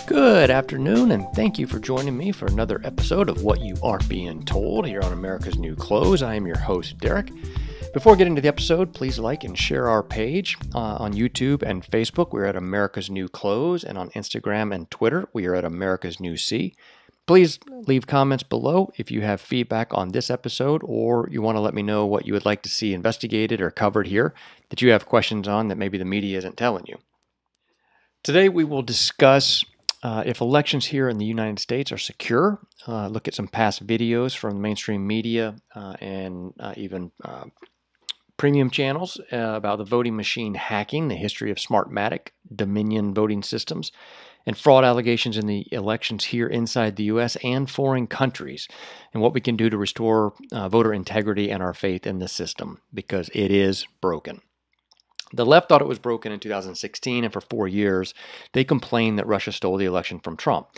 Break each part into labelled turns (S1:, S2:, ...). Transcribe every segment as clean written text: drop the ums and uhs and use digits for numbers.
S1: Good afternoon, and thank you for joining me for another episode of What You Aren't Being Told here on America's New Clothes. I am your host, Derek. Before getting to the episode, please like and share our page on YouTube and Facebook. We're at America's New Clothes, and on Instagram and Twitter, we are at America's New C. Please leave comments below if you have feedback on this episode or you want to let me know what you would like to see investigated or covered here that you have questions on that maybe the media isn't telling you. Today we will discuss if elections here in the United States are secure, look at some past videos from the mainstream media and even premium channels about the voting machine hacking, the history of Smartmatic, Dominion voting systems, and fraud allegations in the elections here inside the U.S. and foreign countries, and what we can do to restore voter integrity and our faith in the system, because it is broken. The left thought it was broken in 2016, and for 4 years, they complained that Russia stole the election from Trump.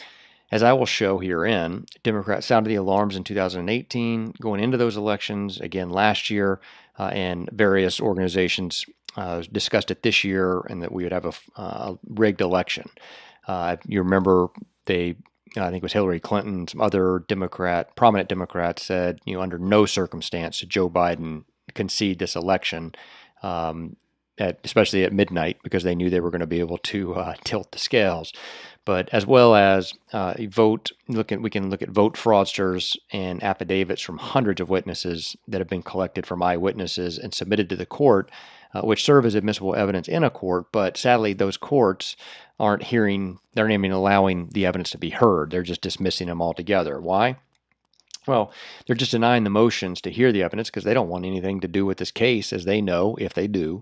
S1: As I will show herein, Democrats sounded the alarms in 2018, going into those elections, again last year, and various organizations discussed it this year, and that we would have a rigged election. You remember I think it was Hillary Clinton, some other prominent Democrats said, under no circumstance should Joe Biden concede this election, especially at midnight, because they knew they were going to be able to tilt the scales. But as well as we can look at vote fraudsters and affidavits from hundreds of witnesses that have been collected from eyewitnesses and submitted to the court, which serve as admissible evidence in a court. But sadly, those courts they're not even allowing the evidence to be heard. They're just dismissing them altogether. Why? Well, they're just denying the motions to hear the evidence because they don't want anything to do with this case, as they know, if they do,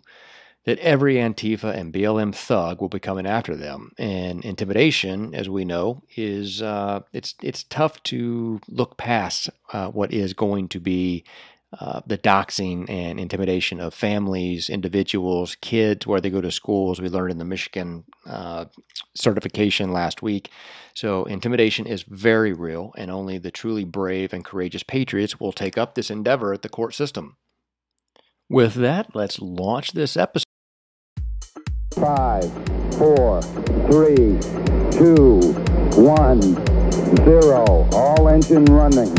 S1: that every Antifa and BLM thug will be coming after them. And intimidation, as we know, is it's tough to look past what is going to be the doxing and intimidation of families, individuals, kids, where they go to school, as we learned in the Michigan certification last week. So intimidation is very real, and only the truly brave and courageous patriots will take up this endeavor at the court system. With that, let's launch this episode.
S2: 5, 4, 3, 2, 1, 0. All engine running.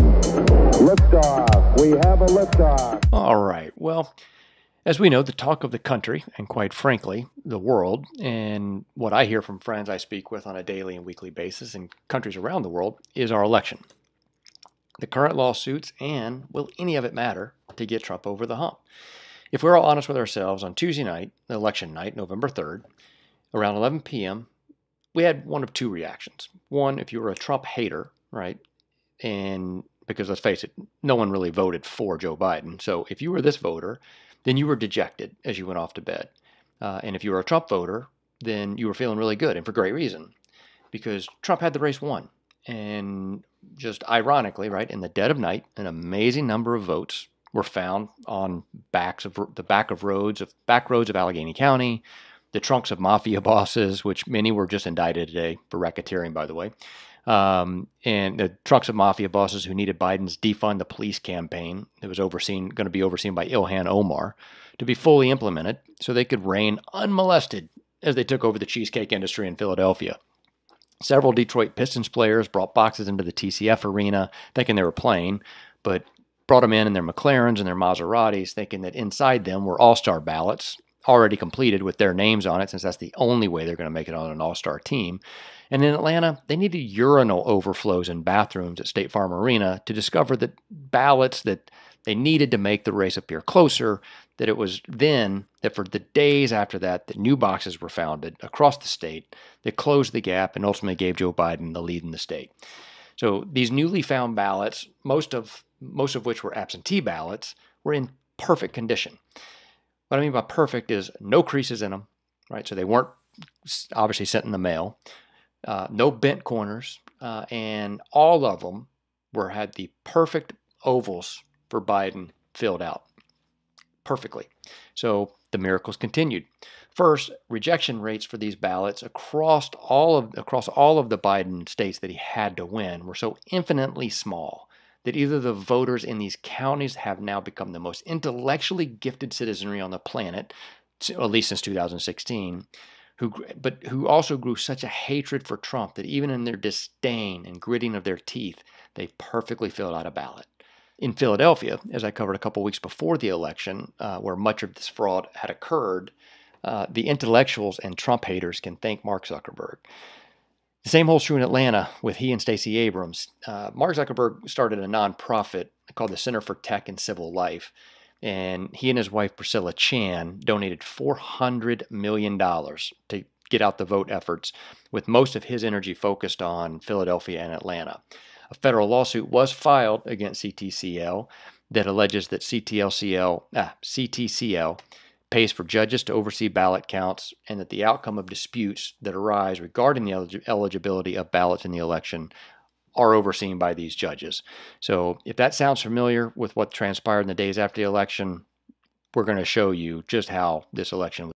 S2: Liftoff. We have a liftoff.
S1: All right. Well, as we know, the talk of the country, and quite frankly, the world, and what I hear from friends I speak with on a daily and weekly basis in countries around the world, is our election. The current lawsuits, and will any of it matter to get Trump over the hump? If we're all honest with ourselves, on Tuesday night, election night, November 3rd, around 11 p.m., we had one of two reactions. One, if you were a Trump hater, right, and because let's face it, no one really voted for Joe Biden. So if you were this voter, then you were dejected as you went off to bed. And if you were a Trump voter, then you were feeling really good, and for great reason, because Trump had the race won. And just ironically, right, in the dead of night, an amazing number of votes were found on back roads of Allegheny County, the trunks of mafia bosses, which many were just indicted today for racketeering, by the way, and the trunks of mafia bosses who needed Biden's defund the police campaign that was going to be overseen by Ilhan Omar to be fully implemented so they could reign unmolested as they took over the cheesecake industry in Philadelphia. Several Detroit Pistons players brought boxes into the TCF arena thinking they were playing, but brought them in their McLarens and their Maseratis, thinking that inside them were all-star ballots already completed with their names on it, since that's the only way they're going to make it on an all-star team. And in Atlanta, they needed urinal overflows in bathrooms at State Farm Arena to discover that ballots that they needed to make the race appear closer, that it was then that for the days after that new boxes were founded across the state that closed the gap and ultimately gave Joe Biden the lead in the state. So these newly found ballots, most of which were absentee ballots, were in perfect condition. What I mean by perfect is no creases in them, right? So they weren't obviously sent in the mail, no bent corners, and all of them had the perfect ovals for Biden filled out perfectly. So the miracles continued. First, rejection rates for these ballots across all of the Biden states that he had to win were so infinitely small that either the voters in these counties have now become the most intellectually gifted citizenry on the planet, at least since 2016, who also grew such a hatred for Trump that even in their disdain and gritting of their teeth, they perfectly filled out a ballot. In Philadelphia, as I covered a couple weeks before the election, where much of this fraud had occurred, the intellectuals and Trump haters can thank Mark Zuckerberg. The same holds true in Atlanta with he and Stacey Abrams. Mark Zuckerberg started a nonprofit called the Center for Tech and Civil Life, and he and his wife Priscilla Chan donated $400 million to get out the vote efforts, with most of his energy focused on Philadelphia and Atlanta. A federal lawsuit was filed against CTCL that alleges that CTCL pays for judges to oversee ballot counts, and that the outcome of disputes that arise regarding the eligibility of ballots in the election are overseen by these judges. So if that sounds familiar with what transpired in the days after the election, we're going to show you just how this election was.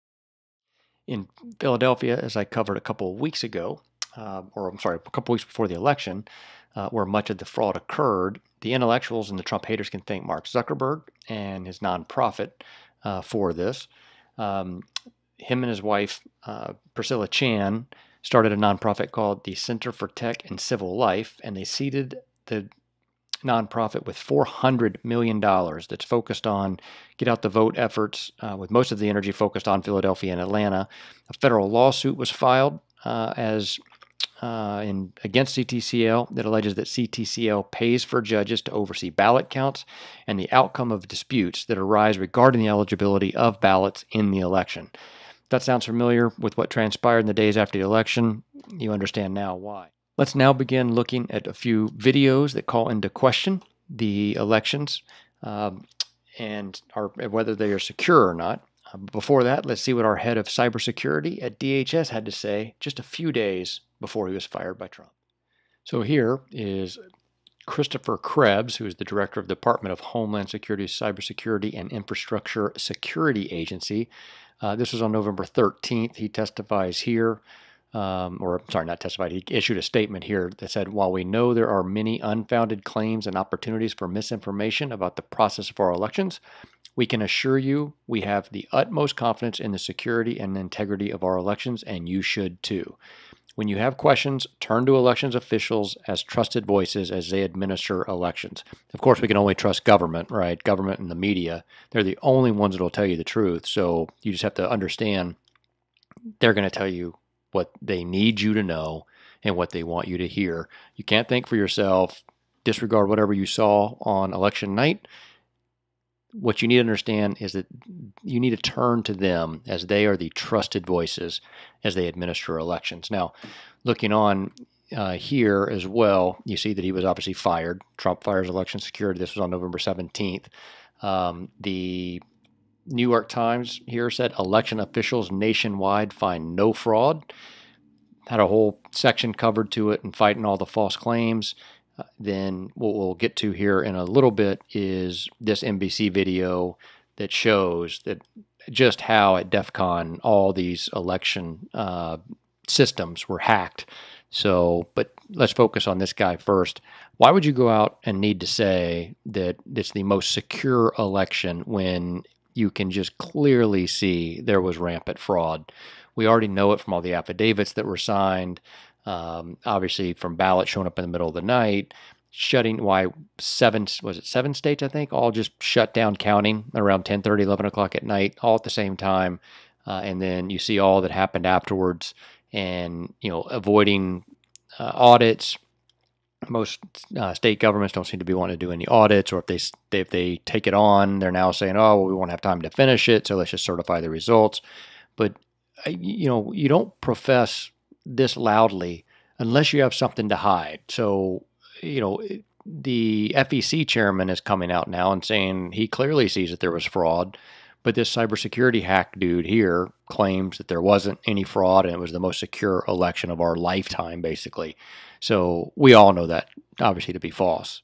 S1: In Philadelphia, as I covered a couple of weeks ago, a couple weeks before the election, where much of the fraud occurred, the intellectuals and the Trump haters can thank Mark Zuckerberg and his nonprofit for this. Him and his wife, Priscilla Chan, started a nonprofit called the Center for Tech and Civil Life, and they seeded the nonprofit with $400 million that's focused on get out the vote efforts, with most of the energy focused on Philadelphia and Atlanta. A federal lawsuit was filed against CTCL that alleges that CTCL pays for judges to oversee ballot counts and the outcome of disputes that arise regarding the eligibility of ballots in the election. If that sounds familiar with what transpired in the days after the election, you understand now why. Let's now begin looking at a few videos that call into question the elections and whether they are secure or not. Before that, let's see what our head of cybersecurity at DHS had to say just a few days before he was fired by Trump. So here is Christopher Krebs, who is the director of the Department of Homeland Security's Cybersecurity and Infrastructure Security Agency. This was on November 13th. He testifies here, he issued a statement here that said, while we know there are many unfounded claims and opportunities for misinformation about the process of our elections, we can assure you we have the utmost confidence in the security and integrity of our elections, and you should too. When you have questions, turn to elections officials as trusted voices as they administer elections. Of course, we can only trust government, right? Government and the media. They're the only ones that will tell you the truth. So you just have to understand they're going to tell you what they need you to know and what they want you to hear. You can't think for yourself, disregard whatever you saw on election night. What you need to understand is that you need to turn to them as they are the trusted voices as they administer elections. Now, looking on here as well, you see that he was obviously fired. Trump fires election security. This was on November 17th. The New York Times here said election officials nationwide find no fraud. Had a whole section covered to it and fighting all the false claims. Then what we'll get to here in a little bit is this NBC video that shows that just how at DEF CON all these election systems were hacked. So, but let's focus on this guy first. Why would you go out and need to say that it's the most secure election when you can just clearly see there was rampant fraud? We already know it from all the affidavits that were signed. Obviously from ballots showing up in the middle of the night, seven states, I think, all just shut down counting around 10:30, 11 o'clock at night, all at the same time. And then you see all that happened afterwards and, avoiding audits. Most state governments don't seem to be wanting to do any audits, or if they take it on, they're now saying, oh, well, we won't have time to finish it, so let's just certify the results. But, you don't profess this loudly unless you have something to hide. So, the FEC chairman is coming out now and saying he clearly sees that there was fraud, but this cybersecurity hack dude here claims that there wasn't any fraud and it was the most secure election of our lifetime, basically. So we all know that, obviously, to be false.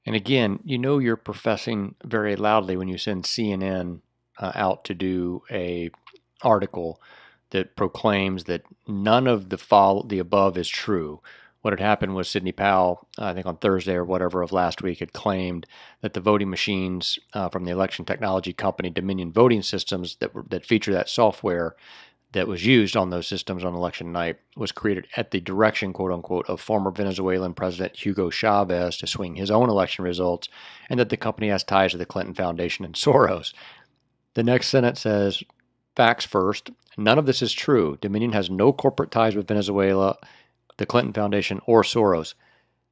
S1: And again, you're professing very loudly when you send CNN out to do a article that proclaims that none of the above is true. What had happened was Sidney Powell, I think on Thursday or whatever of last week, had claimed that the voting machines from the election technology company Dominion Voting Systems that feature that software, that was used on those systems on election night was created at the direction, quote unquote, of former Venezuelan President Hugo Chavez to swing his own election results, and that the company has ties to the Clinton Foundation and Soros. The next sentence says, facts first, none of this is true. Dominion has no corporate ties with Venezuela, the Clinton Foundation, or Soros.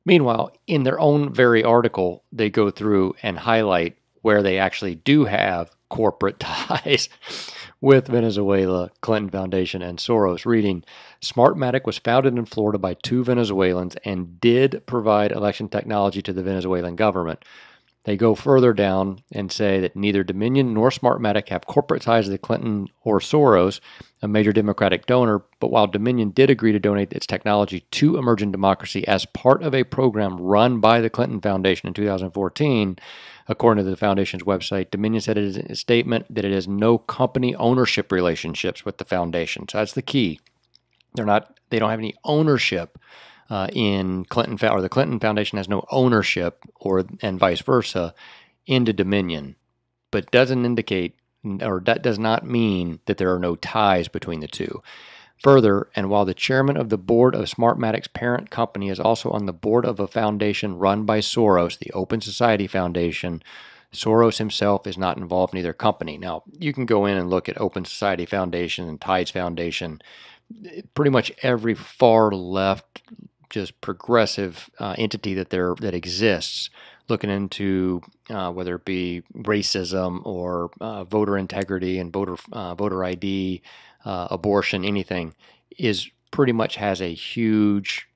S1: Meanwhile, in their own very article, they go through and highlight where they actually do have corporate ties with Venezuela, Clinton Foundation, and Soros. Reading, Smartmatic was founded in Florida by two Venezuelans and did provide election technology to the Venezuelan government. They go further down and say that neither Dominion nor Smartmatic have corporate ties to the Clinton or Soros, a major Democratic donor, but while Dominion did agree to donate its technology to Emerging Democracy as part of a program run by the Clinton Foundation in 2014, according to the foundation's website, Dominion said in a statement that it has no company ownership relationships with the foundation. So that's the key. They don't have any ownership in Clinton, or the Clinton Foundation has no ownership, and vice versa, into Dominion, but doesn't indicate, or that does not mean that there are no ties between the two. Further, and while the chairman of the board of Smartmatic's parent company is also on the board of a foundation run by Soros, the Open Society Foundation, Soros himself is not involved in either company. Now, you can go in and look at Open Society Foundation and Tides Foundation. Pretty much every far left, just progressive entity that exists, looking into whether it be racism or voter integrity and voter ID, abortion, anything, is pretty much has a huge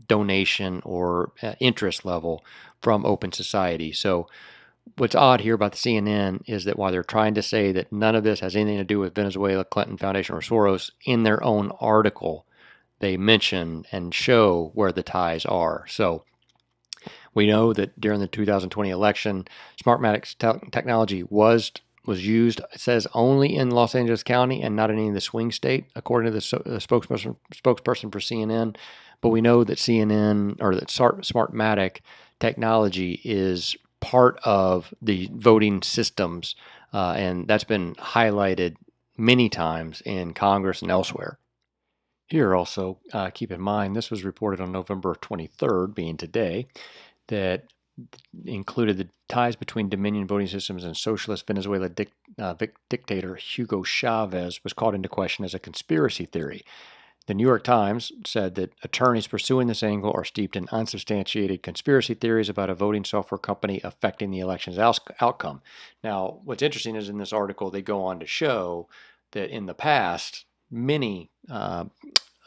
S1: donation or interest level from Open Society. So what's odd here about the CNN is that while they're trying to say that none of this has anything to do with Venezuela, Clinton Foundation, or Soros, in their own article, they mention and show where the ties are. So we know that during the 2020 election, Smartmatic's technology was used, it says, only in Los Angeles County and not in any of the swing state, according to the spokesperson for CNN. But we know that Smartmatic technology is part of the voting systems, and that's been highlighted many times in Congress and elsewhere. Here also, keep in mind, this was reported on November 23rd, being today, that included the ties between Dominion voting systems and socialist Venezuela dictator Hugo Chavez was called into question as a conspiracy theory. The New York Times said that attorneys pursuing this angle are steeped in unsubstantiated conspiracy theories about a voting software company affecting the election's outcome. Now, what's interesting is in this article, they go on to show that in the past, many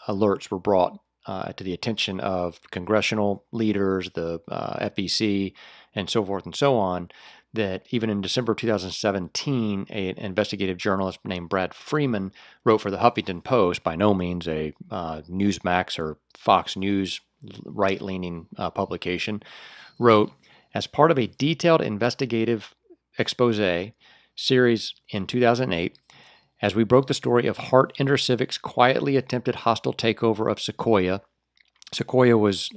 S1: alerts were brought to the attention of congressional leaders, the FEC, and so forth and so on, that even in December of 2017, an investigative journalist named Brad Freeman wrote for the Huffington Post, by no means a Newsmax or Fox News right-leaning publication, wrote, as part of a detailed investigative expose series in 2008, as we broke the story of Hart InterCivic's quietly attempted hostile takeover of Sequoia. Sequoia was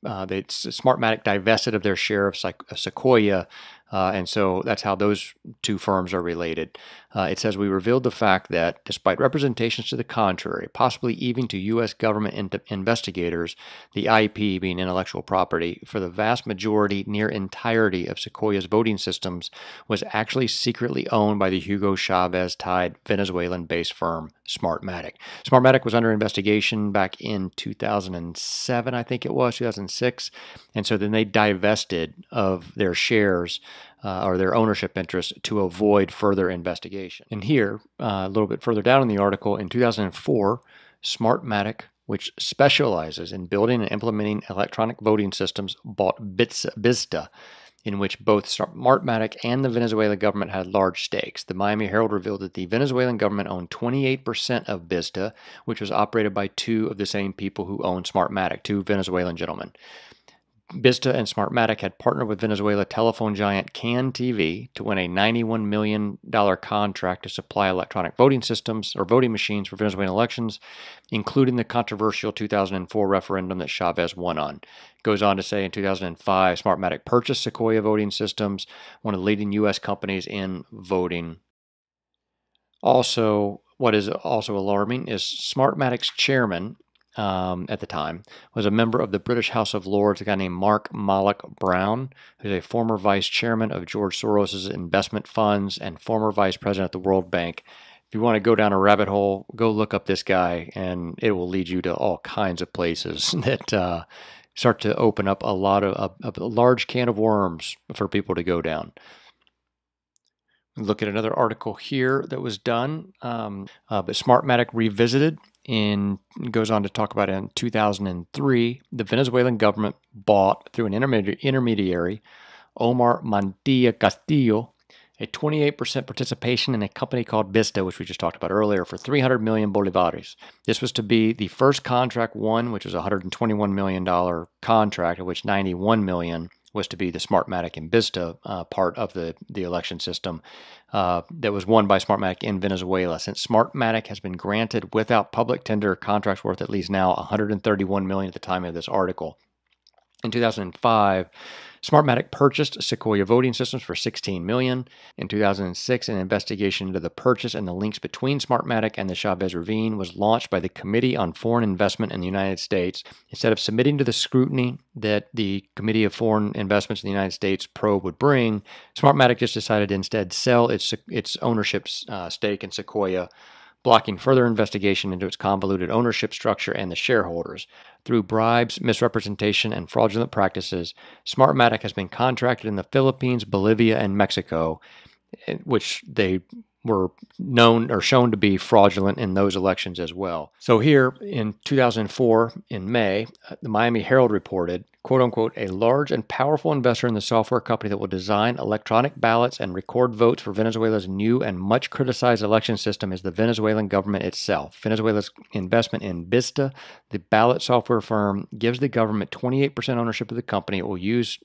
S1: Smartmatic divested of their share of Sequoia, and so that's how those two firms are related. It says, we revealed the fact that, despite representations to the contrary, possibly even to U.S. government investigators, the IP, being intellectual property, for the vast majority, near entirety of Sequoia's voting systems was actually secretly owned by the Hugo Chavez-tied Venezuelan-based firm Smartmatic. Smartmatic was under investigation back in 2007, I think it was, 2006, and so then they divested of their shares or their ownership interest to avoid further investigation. And here, a little bit further down in the article, in 2004, Smartmatic, which specializes in building and implementing electronic voting systems, bought Bizta, in which both Smartmatic and the Venezuelan government had large stakes. The Miami Herald revealed that the Venezuelan government owned 28% of Bizta, which was operated by two of the same people who owned Smartmatic, two Venezuelan gentlemen. Bizta and Smartmatic had partnered with Venezuela telephone giant CAN-TV to win a $91 million contract to supply electronic voting systems or voting machines for Venezuelan elections, including the controversial 2004 referendum that Chavez won on. Goes on to say in 2005, Smartmatic purchased Sequoia Voting Systems, one of the leading U.S. companies in voting. Also, what is also alarming is Smartmatic's chairman at the time was a member of the British House of Lords, a guy named Mark Malloch Brown, who's a former vice chairman of George Soros's investment funds and former vice president at the World Bank. If you want to go down a rabbit hole, go look up this guy, and it will lead you to all kinds of places that start to open up a large can of worms for people to go down. Look at another article here that was done, but Smartmatic Revisited goes on to talk about in 2003, the Venezuelan government bought, through an intermediary, Omar Mandilla Castillo, a 28% participation in a company called Vista, which we just talked about earlier, for 300 million bolivares. This was to be the first contract won, which was a $121 million contract, of which 91 million was to be the Smartmatic and Vista part of the election system that was won by Smartmatic in Venezuela. Since Smartmatic has been granted without public tender contracts worth at least now 131 million at the time of this article. In 2005, Smartmatic purchased Sequoia Voting Systems for $16 million. In 2006, an investigation into the purchase and the links between Smartmatic and the Chavez Ravine was launched by the Committee on Foreign Investment in the United States. Instead of submitting to the scrutiny that the Committee of Foreign Investments in the United States probe would bring, Smartmatic just decided to instead sell its ownership stake in Sequoia, blocking further investigation into its convoluted ownership structure and the shareholders. Through bribes, misrepresentation, and fraudulent practices, Smartmatic has been contracted in the Philippines, Bolivia, and Mexico, which they were known or shown to be fraudulent in those elections as well. So here in 2004, in May, the Miami Herald reported, quote unquote, a large and powerful investor in the software company that will design electronic ballots and record votes for Venezuela's new and much criticized election system is the Venezuelan government itself. Venezuela's investment in Vista, the ballot software firm, gives the government 28% ownership of the company it will use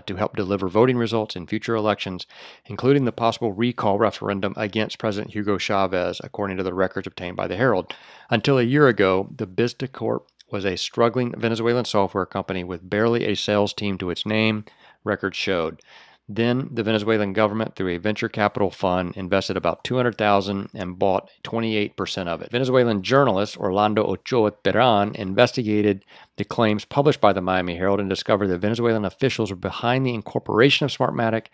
S1: to help deliver voting results in future elections, including the possible recall referendum against President Hugo Chavez, according to the records obtained by the Herald. Until a year ago, the Vista Corp was a struggling Venezuelan software company with barely a sales team to its name, records showed. Then the Venezuelan government, through a venture capital fund, invested about $200,000 and bought 28% of it. Venezuelan journalist Orlando Ochoa Peran investigated the claims published by the Miami Herald and discovered that Venezuelan officials were behind the incorporation of Smartmatic.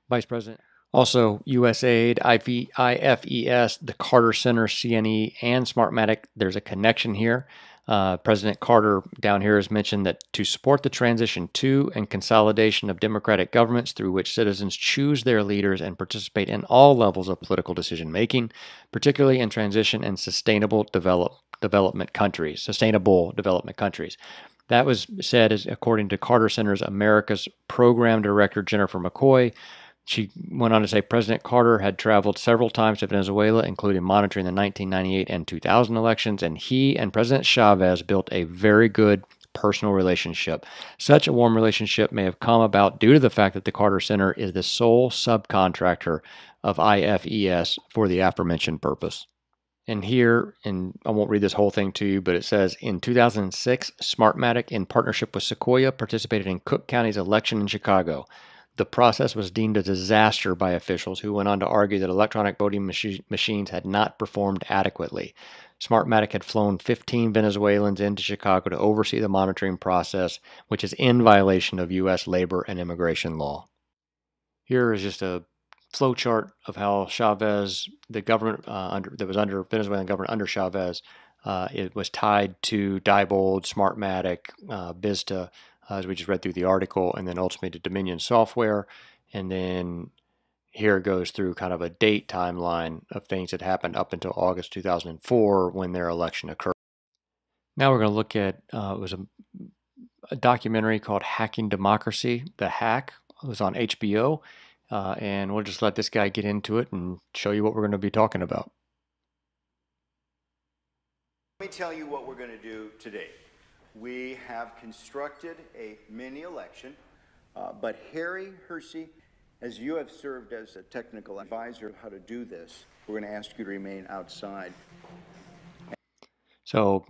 S1: Vice President, also USAID, IFES, the Carter Center, CNE, and Smartmatic. There's a connection here. President Carter down here has mentioned that to support the transition to and consolidation of democratic governments through which citizens choose their leaders and participate in all levels of political decision making, particularly in transition and sustainable development countries. That was said as according to Carter Center's America's Program Director Jennifer McCoy. She went on to say President Carter had traveled several times to Venezuela, including monitoring the 1998 and 2000 elections, and he and President Chavez built a very good personal relationship. Such a warm relationship may have come about due to the fact that the Carter Center is the sole subcontractor of IFES for the aforementioned purpose. And here, and I won't read this whole thing to you, but it says, in 2006, Smartmatic, in partnership with Sequoia, participated in Cook County's election in Chicago. The process was deemed a disaster by officials who went on to argue that electronic voting machines had not performed adequately. Smartmatic had flown 15 Venezuelans into Chicago to oversee the monitoring process, which is in violation of U.S. labor and immigration law. Here is just a flowchart of how Chavez, the government that was under Venezuelan government under Chavez, it was tied to Diebold, Smartmatic, Vista, as we just read through the article, and then ultimately to Dominion Software. And then here it goes through kind of a date timeline of things that happened up until August 2004 when their election occurred. Now we're going to look at, it was a documentary called Hacking Democracy. The Hack. It was on HBO. And we'll just let this guy get into it and show you what we're going to be talking about.
S3: Let me tell you what we're going to do today. We have constructed a mini election, but Harry Hersey, as you have served as a technical advisor of how to do this, we're going to ask you to remain outside.
S1: So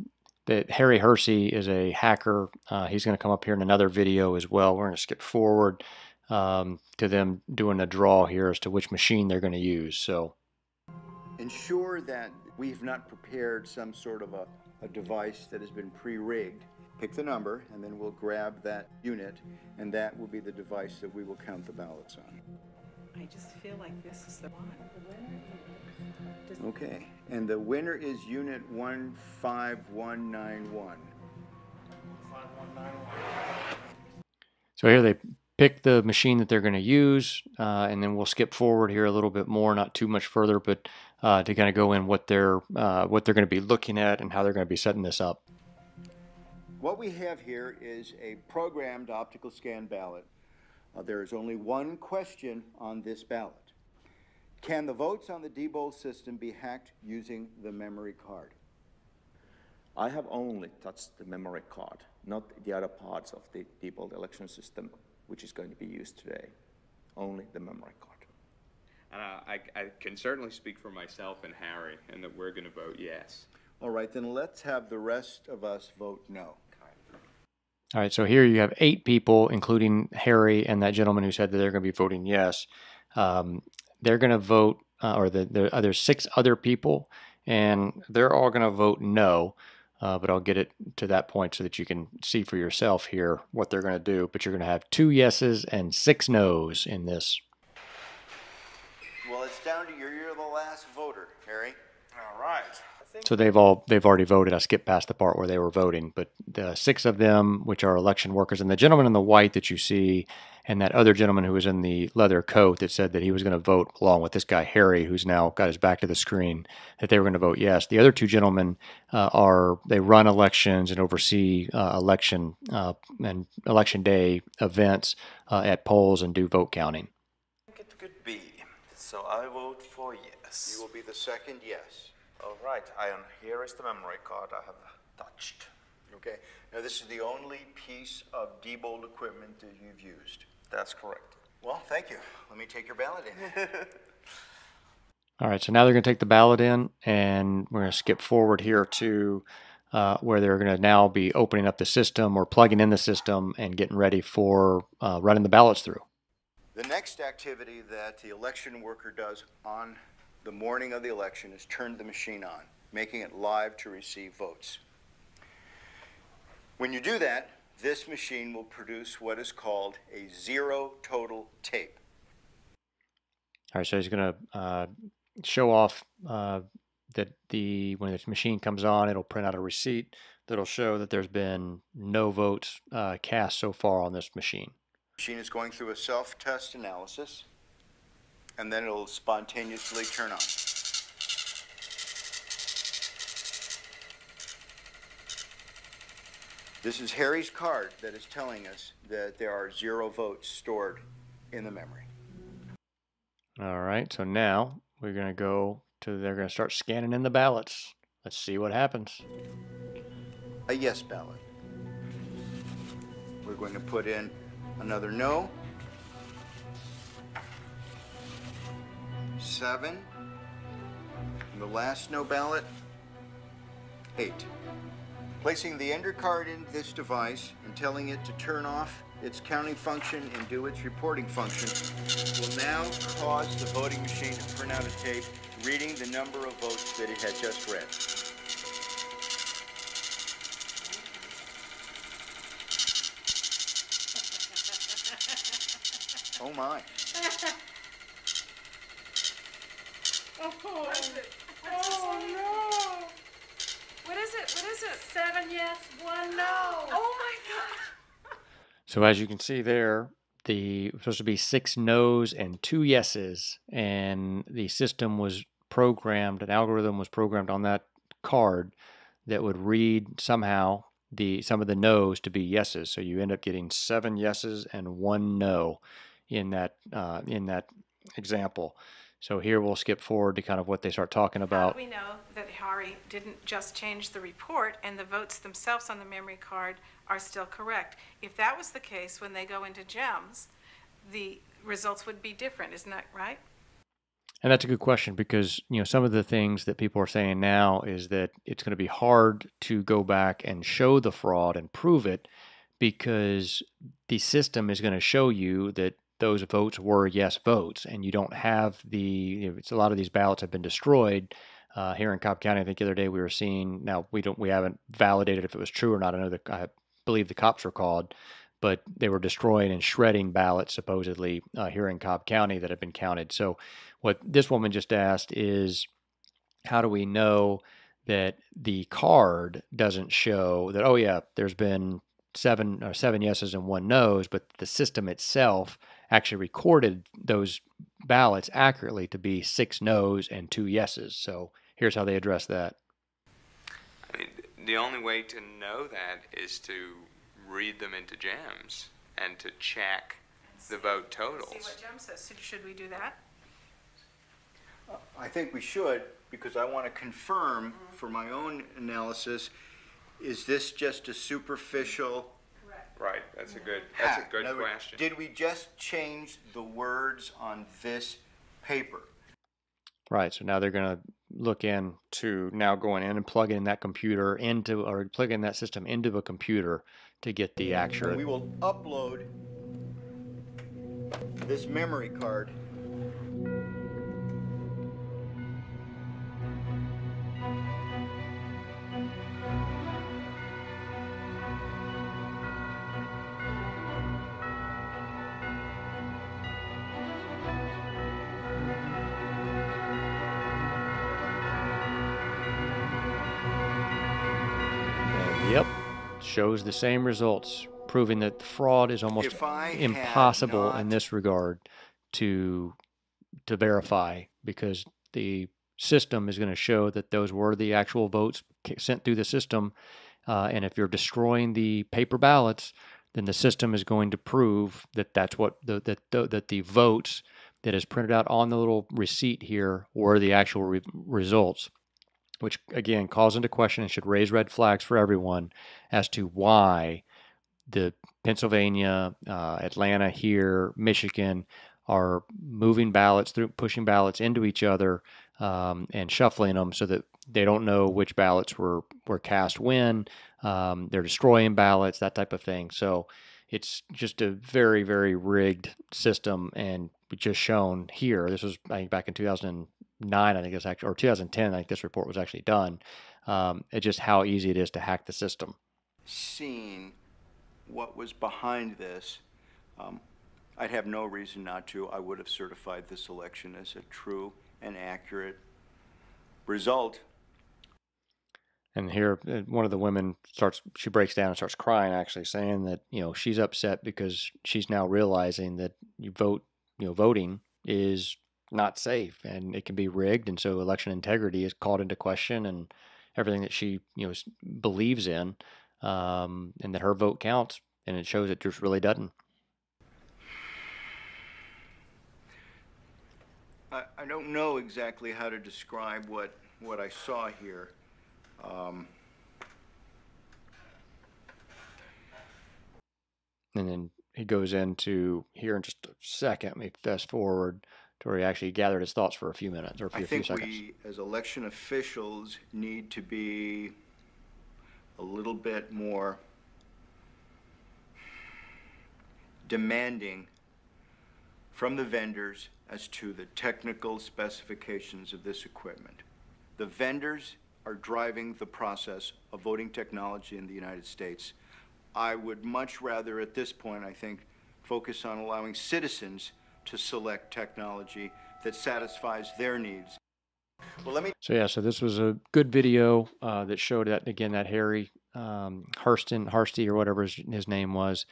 S1: Harry Hersey is a hacker. He's going to come up here in another video as well. We're going to skip forward to them doing a draw here as to which machine they're going to use. So
S3: ensure that we've not prepared some sort of a device that has been pre-rigged. Pick the number, and then we'll grab that unit, and that will be the device that we will count the ballots on.
S4: I just feel like this is the one.
S3: Okay, and the winner is unit 15191.
S1: So here they pick the machine that they're going to use, and then we'll skip forward here a little bit more, not too much further, but to kind of go in what they're going to be looking at and how they're going to be setting this up.
S3: What we have here is a programmed optical scan ballot. There is only one question on this ballot. Can the votes on the Diebold system be hacked using the memory card?
S5: I have only touched the memory card, not the other parts of the Diebold election system, which is going to be used today. Only the memory card.
S6: And I can certainly speak for myself and Harry, and that we're going to vote yes.
S3: All right, then let's have the rest of us vote no.
S1: All right, so here you have 8 people, including Harry and that gentleman who said that they're going to be voting yes. They're going to vote, there's 6 other people, and they're all going to vote no. But I'll get it to that point so that you can see for yourself here what they're going to do. But you're going to have 2 yeses and 6 nos in this.
S3: Well, it's down to you. You're the last voter, Harry.
S7: All right.
S1: So they've already voted. I skipped past the part where they were voting, but the 6 of them, which are election workers, and the gentleman in the white that you see, and that other gentleman who was in the leather coat that said that he was going to vote along with this guy Harry, who's now got his back to the screen, that they were going to vote yes. The other 2 gentlemen they run elections and oversee election day events at polls and do vote counting.
S7: I think it could be. So I vote for yes.
S3: You will be the second yes.
S7: All right. Here is the memory card I have touched.
S3: Okay. Now, this is the only piece of Diebold equipment that you've used.
S7: That's correct.
S3: Well, thank you. Let me take your ballot in.
S1: All right, so now they're going to take the ballot in, and we're going to skip forward here to where they're going to now be opening up the system or plugging in the system and getting ready for running the ballots through.
S3: The next activity that the election worker does on the morning of the election is turn the machine on, making it live to receive votes. When you do that, this machine will produce what is called a zero total tape.
S1: All right, so he's going to show off that when this machine comes on, it'll print out a receipt that'll show that there's been no votes cast so far on this machine.
S3: The machine is going through a self-test analysis, and then it'll spontaneously turn on. This is Harry's card that is telling us that there are 0 votes stored in the memory.
S1: All right, so now we're going to they're going to start scanning in the ballots. Let's see what happens.
S3: A yes ballot. We're going to put in another no. 7. And the last no ballot, 8. Placing the ender card in this device and telling it to turn off its counting function and do its reporting function will now cause the voting machine to print out a tape reading the number of votes that it had just read. Oh my.
S4: What is it? Oh no! What is it? 7 yes, 1 no. Oh my God!
S1: So as you can see there, supposed to be 6 no's and 2 yeses, and the system was programmed, an algorithm was programmed on that card that would read somehow some of the no's to be yeses. So you end up getting 7 yeses and 1 no in that example. So here we'll skip forward to kind of what they start talking about.
S4: How do we know that Harry didn't just change the report and the votes themselves on the memory card are still correct? If that was the case, when they go into GEMS, the results would be different, isn't that right?
S1: And that's a good question, because some of the things that people are saying now is that it's going to be hard to go back and show the fraud and prove it, because the system is going to show you that those votes were yes votes, and you don't have it's a lot of these ballots have been destroyed. Here in Cobb County, I think the other day we were seeing, now we haven't validated if it was true or not. I know that I believe the cops were called, but they were destroying and shredding ballots supposedly here in Cobb County that have been counted. So what this woman just asked is, how do we know that the card doesn't show that, oh yeah, there's been seven yeses and 1 no's, but the system itself actually recorded those ballots accurately to be 6 no's and 2 yeses. So here's how they address that.
S6: I mean, the only way to know that is to read them into GEMS and to check the vote totals.
S4: See what GEMS says. Should we do that?
S3: I think we should, because I want to confirm for my own analysis, is this just a superficial
S6: Right, that's a good
S3: hack? In other words,
S6: question.
S3: did we just change the words on this paper?
S1: Right, so now they're going to look into now going in and plugging in that computer into, or plugging that system into a computer to get the accurate.
S3: We will upload this memory card
S1: Yep, shows the same results, proving that fraud is almost impossible in this regard to verify, because the system is going to show that those were the actual votes sent through the system, and if you're destroying the paper ballots, then the system is going to prove that that's what that the votes that is printed out on the little receipt here were the actual results, which again calls into question and should raise red flags for everyone as to why the Pennsylvania, Atlanta here, Michigan are moving ballots through, pushing ballots into each other, and shuffling them so that they don't know which ballots were cast when. They're destroying ballots, that type of thing. So it's just a very, very rigged system, and just shown here. This was, I think, back in 2009, I think it's actually, or 2010, I think this report was actually done. It's just how easy it is to hack the system.
S3: Seeing what was behind this, I'd have no reason not to. I would have certified this election as a true and accurate result.
S1: And here, one of the women she breaks down and starts crying, actually, saying that, she's upset because she's now realizing that voting is not safe and it can be rigged, and so election integrity is called into question, and everything that she believes in, and that her vote counts, and it shows it just really doesn't.
S3: I don't know exactly how to describe what I saw here.
S1: And then he goes into here in just a second. Let me fast forward to where he actually gathered his thoughts for a few minutes, or a few seconds.
S3: I think we, as election officials, need to be a little bit more demanding from the vendors as to the technical specifications of this equipment. The vendors are driving the process of voting technology in the United States. I would much rather, at this point, I think, focus on allowing citizens to select technology that satisfies their needs. Well,
S1: So this was a good video that showed that, again, that Harry Hursti, or whatever his name was,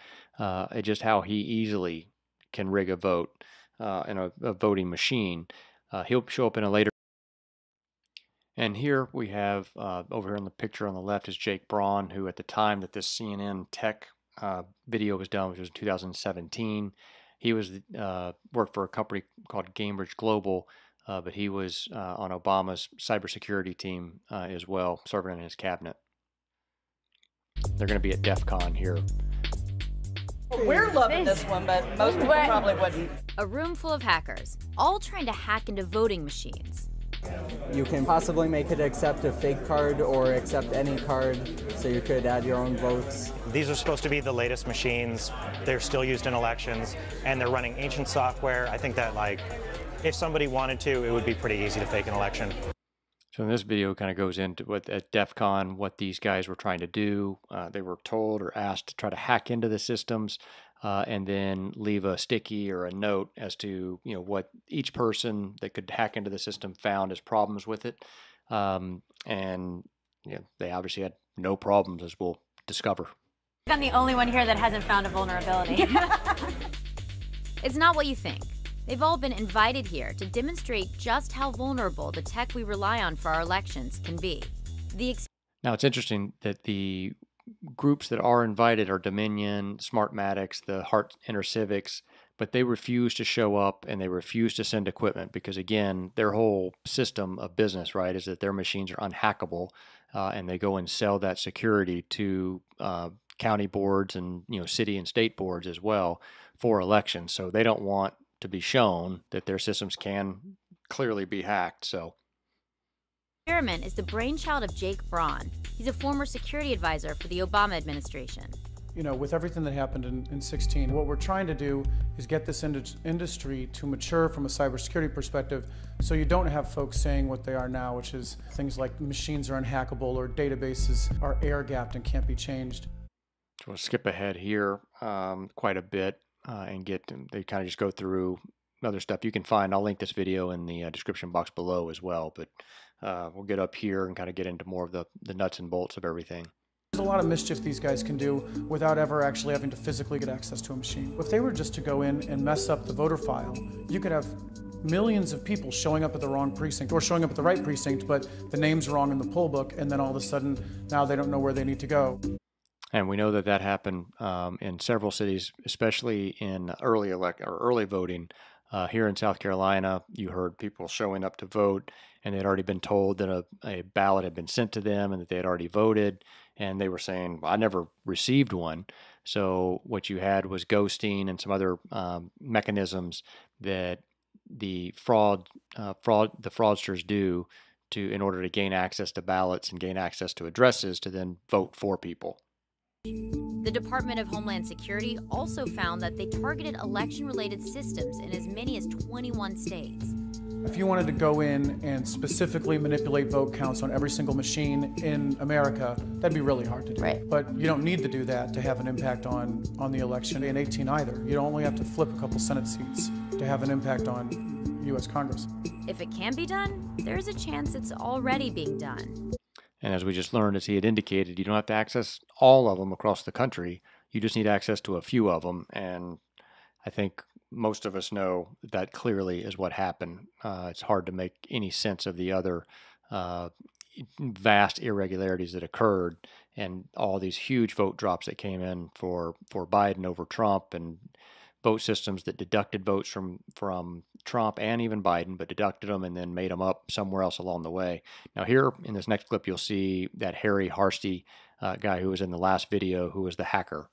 S1: just how he easily can rig a vote in a voting machine. He'll show up in a later. And here we have, over here in the picture on the left, is Jake Braun, who at the time that this CNN tech video was done, which was in 2017, he was worked for a company called Cambridge Global, but he was on Obama's cybersecurity team as well, serving in his cabinet. They're going to be at DEF CON here.
S8: We're loving this one, but most people probably wouldn't.
S9: A room full of hackers, all trying to hack into voting machines. You can possibly make it accept a fake card or accept any card, so you could add your own votes.
S10: These are supposed to be the latest machines. They're still used in elections, and they're running ancient software. I think that, like, if somebody wanted to, it would be pretty easy to fake an election.
S1: So in this video kind of goes into what at DEF CON, what these guys were trying to do. They were told or asked to try to hack into the systems and then leave a sticky or a note as to what each person that could hack into the system found as problems with it. And they obviously had no problems, as we'll discover.
S11: I'm the only one here that hasn't found a vulnerability. It's not what you think. They've all been invited here to demonstrate just how vulnerable the tech we rely on for our elections can be.
S1: Now, it's interesting that the groups that are invited are Dominion, Smartmatics, the Hart InterCivics, but they refuse to show up and they refuse to send equipment because, again, their whole system of business, right, is that their machines are unhackable, and they go and sell that security to county boards and city and state boards as well for elections. So they don't want to be shown that their systems can clearly be hacked. So
S11: The experiment is the brainchild of Jake Braun. He's a former security advisor for the Obama administration.
S12: With everything that happened in 16, what we're trying to do is get this industry to mature from a cybersecurity perspective, so you don't have folks saying what they are now, which is things like machines are unhackable or databases are air-gapped and can't be changed.
S1: So we'll skip ahead here quite a bit and they kind of just go through other stuff you can find. I'll link this video in the description box below as well, but we'll get up here and kind of get into more of the nuts and bolts of everything.
S12: There's a lot of mischief these guys can do without ever actually having to physically get access to a machine. If they were just to go in and mess up the voter file, you could have millions of people showing up at the wrong precinct or showing up at the right precinct, but the name's wrong in the poll book, and then all of a sudden now they don't know where they need to go.
S1: And we know that happened in several cities, especially in early voting. Here in South Carolina, you heard people showing up to vote, and they'd already been told that a ballot had been sent to them and that they had already voted, and they were saying, well, I never received one. So what you had was ghosting and some other mechanisms that the fraudsters do in order to gain access to ballots and gain access to addresses to then vote for people.
S11: The Department of Homeland Security also found that they targeted election-related systems in as many as 21 states.
S12: If you wanted to go in and specifically manipulate vote counts on every single machine in America, that'd be really hard to do.
S11: Right.
S12: But you don't need to do that to have an impact on the election in 18 either. You only have to flip a couple Senate seats to have an impact on U.S. Congress.
S11: If it can be done, there's a chance it's already being done.
S1: And as we just learned, as he had indicated, you don't have to access all of them across the country. You just need access to a few of them. And I think most of us know that clearly is what happened. It's hard to make any sense of the other vast irregularities that occurred and all these huge vote drops that came in for Biden over Trump, and vote systems that deducted votes from Trump and even Biden, but deducted them and then made them up somewhere else along the way. Now here in this next clip, you'll see that Harry Harsty guy who was in the last video, who was the hacker.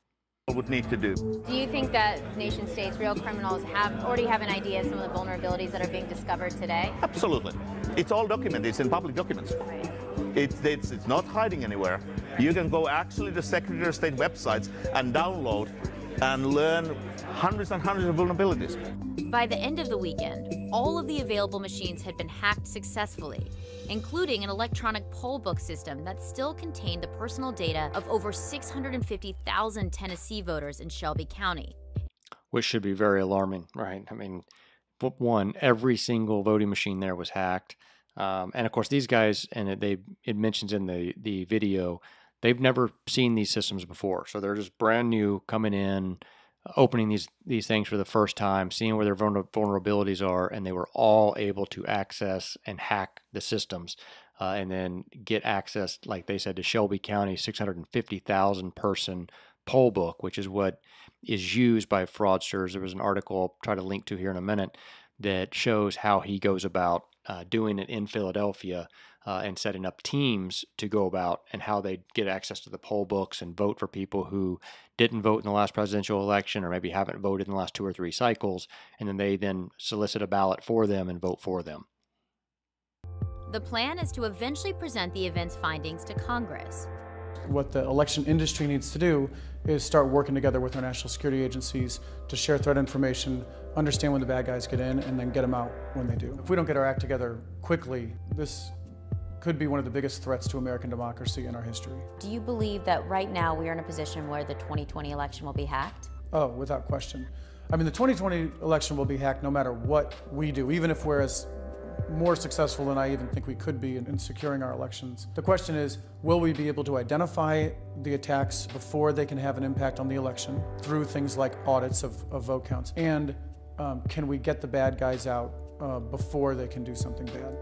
S13: Would need to do.
S11: Do you think that nation states, real criminals, already have an idea of some of the vulnerabilities that are being discovered today?
S13: Absolutely. It's all documented. It's in public documents.
S11: Right.
S13: It's not hiding anywhere. You can go actually to Secretary of State websites and download and learn hundreds and hundreds of vulnerabilities.
S11: By the end of the weekend, all of the available machines had been hacked successfully, including an electronic poll book system that still contained the personal data of over 650,000 Tennessee voters in Shelby County.
S1: Which should be very alarming, right? I mean, one, every single voting machine there was hacked. And of course, these guys, and it mentions in the video, they've never seen these systems before. So they're just brand new, coming in, opening these things for the first time, seeing where their vulnerabilities are, and they were all able to access and hack the systems and then get access, like they said, to Shelby County 650,000 person poll book, which is what is used by fraudsters. There was an article I'll try to link to here in a minute that shows how he goes about doing it in Philadelphia and setting up teams to go about and how they get access to the poll books and vote for people who didn't vote in the last presidential election or maybe haven't voted in the last 2 or 3 cycles, and then they solicit a ballot for them and vote for them.
S11: The plan is to eventually present the event's findings to Congress.
S12: What the election industry needs to do is start working together with our national security agencies to share threat information, understand when the bad guys get in, and then get them out when they do. If we don't get our act together quickly, this could be one of the biggest threats to American democracy in our history.
S11: Do you believe that right now we are in a position where the 2020 election will be hacked?
S12: Oh, without question. I mean, the 2020 election will be hacked no matter what we do, even if we're as more successful than I even think we could be in securing our elections. The question is, will we be able to identify the attacks before they can have an impact on the election through things like audits of vote counts? And can we get the bad guys out before they can do something bad?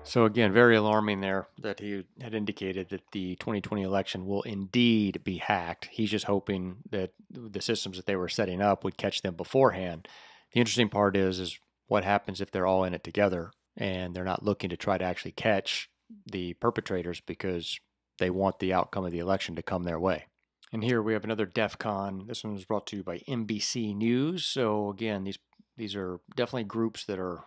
S1: So again, very alarming there that he had indicated that the 2020 election will indeed be hacked. He's just hoping that the systems that they were setting up would catch them beforehand. The interesting part is what happens if they're all in it together and they're not looking to try to actually catch the perpetrators because they want the outcome of the election to come their way. And here we have another DEF CON. This one was brought to you by NBC News. So again, these are definitely groups that are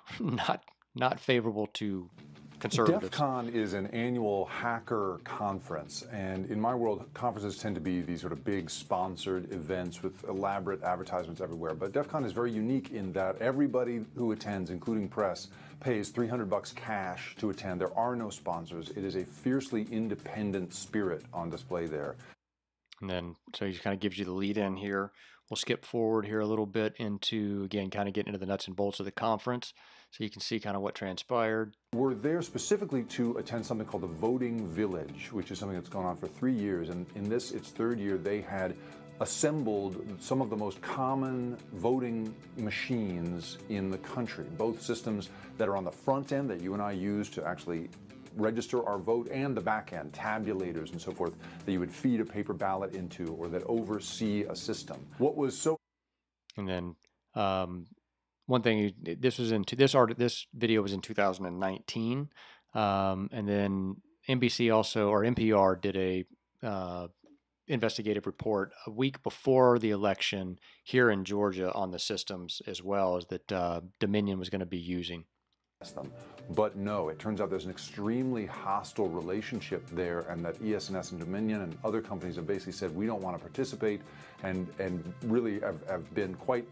S1: not favorable to conservatives.
S14: DEF CON is an annual hacker conference, and in my world, conferences tend to be these sort of big sponsored events with elaborate advertisements everywhere. But DEF CON is very unique in that everybody who attends, including press, pays $300 cash to attend. There are no sponsors. It is a fiercely independent spirit on display there.
S1: And then, so he kind of gives you the lead in here. We'll skip forward here a little bit into, again, kind of getting into the nuts and bolts of the conference so you can see kind of what transpired.
S14: We're there specifically to attend something called the Voting Village, which is something that's gone on for 3 years. And in this, its third year, they had assembled some of the most common voting machines in the country, both systems that are on the front end that you and I use to actually register our vote, and the back end, tabulators and so forth, that you would feed a paper ballot into or that oversee a system. What was so...
S1: And then one thing, this video was in 2019, and then NBC also, or NPR, did a investigative report a week before the election here in Georgia on the systems as well as that Dominion was going to be using.
S14: Them. But no, it turns out there's an extremely hostile relationship there, and that ES&S and Dominion and other companies have basically said we don't want to participate, and really have been quite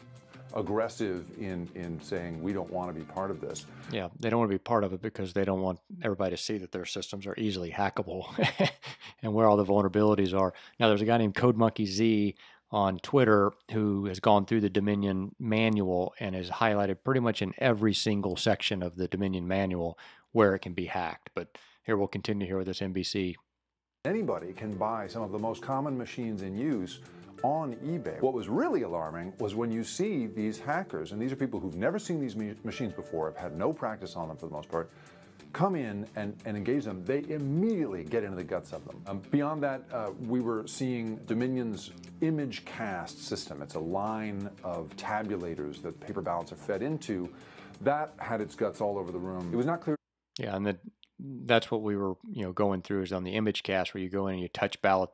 S14: aggressive in saying we don't want to be part of this.
S1: Yeah, they don't want to be part of it because they don't want everybody to see that their systems are easily hackable and where all the vulnerabilities are. Now, there's a guy named CodeMonkeyZ on Twitter who has gone through the Dominion manual and has highlighted pretty much in every single section of the Dominion manual where it can be hacked. But here we'll continue here with this NBC.
S14: Anybody can buy some of the most common machines in use on eBay. What was really alarming was when you see these hackers, and these are people who've never seen these machines before, have had no practice on them for the most part, come in and engage them, they immediately get into the guts of them. Beyond that, we were seeing Dominion's ImageCast system. It's a line of tabulators that paper ballots are fed into. That had its guts all over the room. It was not clear.
S1: Yeah, and that's what we were going through, is on the ImageCast, where you go in and you touch ballot